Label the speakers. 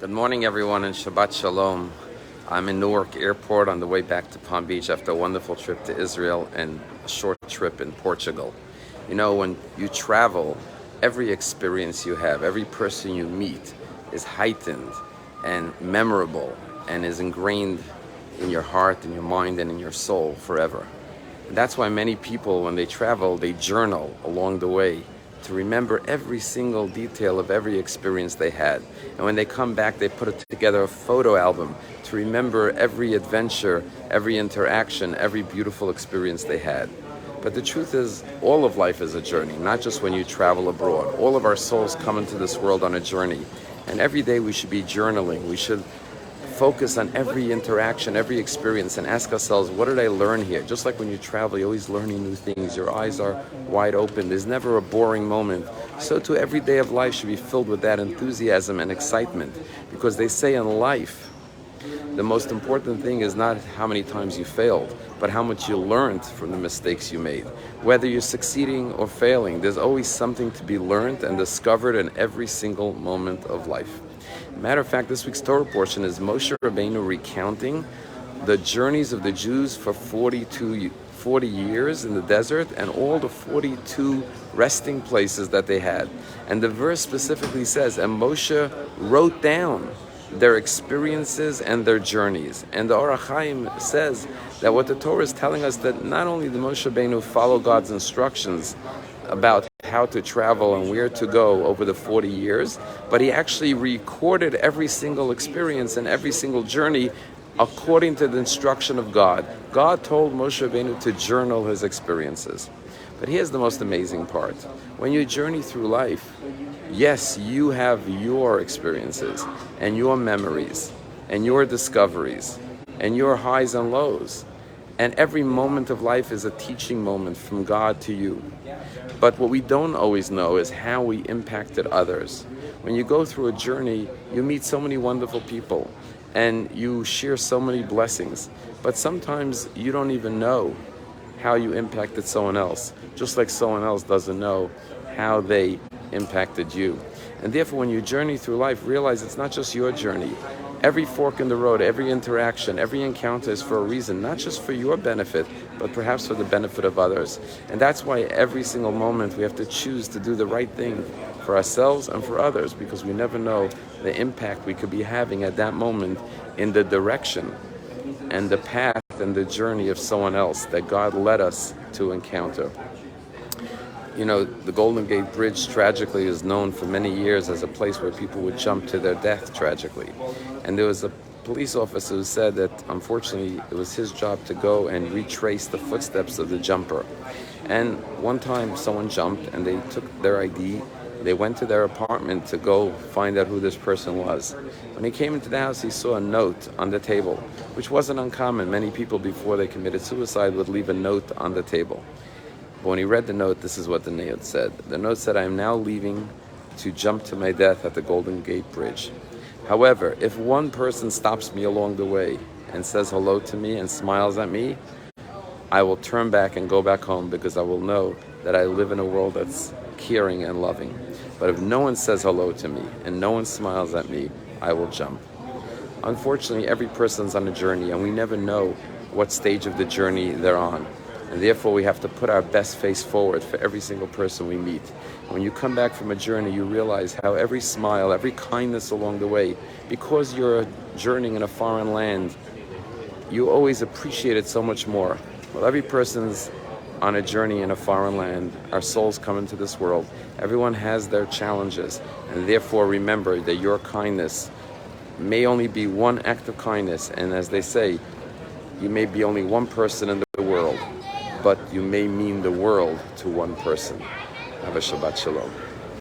Speaker 1: Good morning, everyone, and Shabbat Shalom. I'm in Newark Airport on the way back to Palm Beach after a wonderful trip to Israel and a short trip in Portugal. You know, when you travel, every experience you have, every person you meet is heightened and memorable and is ingrained in your heart, in your mind, and in your soul forever. And that's why many people, when they travel, they journal along the way to remember every single detail of every experience they had. And when they come back, they put together a photo album to remember every adventure, every interaction, every beautiful experience they had. But the truth is, all of life is a journey, not just when you travel abroad. All of our souls come into this world on a journey. And every day we should be journaling. We should focus on every interaction, every experience, and ask ourselves, what did I learn here? Just like when you travel, you're always learning new things. Your eyes are wide open. There's never a boring moment. So too, every day of life should be filled with that enthusiasm and excitement. Because they say in life, the most important thing is not how many times you failed, but how much you learned from the mistakes you made. Whether you're succeeding or failing, there's always something to be learned and discovered in every single moment of life. Matter of fact, this week's Torah portion is Moshe Rabbeinu recounting the journeys of the Jews for 40 years in the desert and all the 42 resting places that they had. And the verse specifically says, and Moshe wrote down their experiences and their journeys. And the Or HaChaim says that what the Torah is telling us, that not only did Moshe Rabbeinu follow God's instructions about how to travel and where to go over the 40 years, but he actually recorded every single experience and every single journey according to the instruction of God. God told Moshe Rabbeinu to journal his experiences. But here's the most amazing part. When you journey through life, yes, you have your experiences and your memories and your discoveries and your highs and lows. And every moment of life is a teaching moment from God to you. But what we don't always know is how we impacted others. When you go through a journey, you meet so many wonderful people and you share so many blessings. But sometimes you don't even know how you impacted someone else, just like someone else doesn't know how they impacted you. And therefore, when you journey through life, realize it's not just your journey. Every fork in the road, every interaction, every encounter is for a reason, not just for your benefit, but perhaps for the benefit of others. And that's why every single moment we have to choose to do the right thing for ourselves and for others, because we never know the impact we could be having at that moment in the direction and the path and the journey of someone else that God led us to encounter. You know, the Golden Gate Bridge tragically is known for many years as a place where people would jump to their death tragically. And there was a police officer who said that unfortunately it was his job to go and retrace the footsteps of the jumper. And one time someone jumped and they took their ID. They went to their apartment to go find out who this person was. When he came into the house, he saw a note on the table, which wasn't uncommon. Many people before they committed suicide would leave a note on the table. But when he read the note, this is what the note said. The note said, I am now leaving to jump to my death at the Golden Gate Bridge. However, if one person stops me along the way and says hello to me and smiles at me, I will turn back and go back home because I will know that I live in a world that's caring and loving. But if no one says hello to me and no one smiles at me, I will jump. Unfortunately, every person's on a journey and we never know what stage of the journey they're on. And therefore, we have to put our best face forward for every single person we meet. When you come back from a journey, you realize how every smile, every kindness along the way, because you're journeying in a foreign land, you always appreciate it so much more. Well, every person's on a journey in a foreign land. Our souls come into this world. Everyone has their challenges. And therefore, remember that your kindness may only be one act of kindness. And as they say, you may be only one person in the world, but you may mean the world to one person. Have a Shabbat Shalom.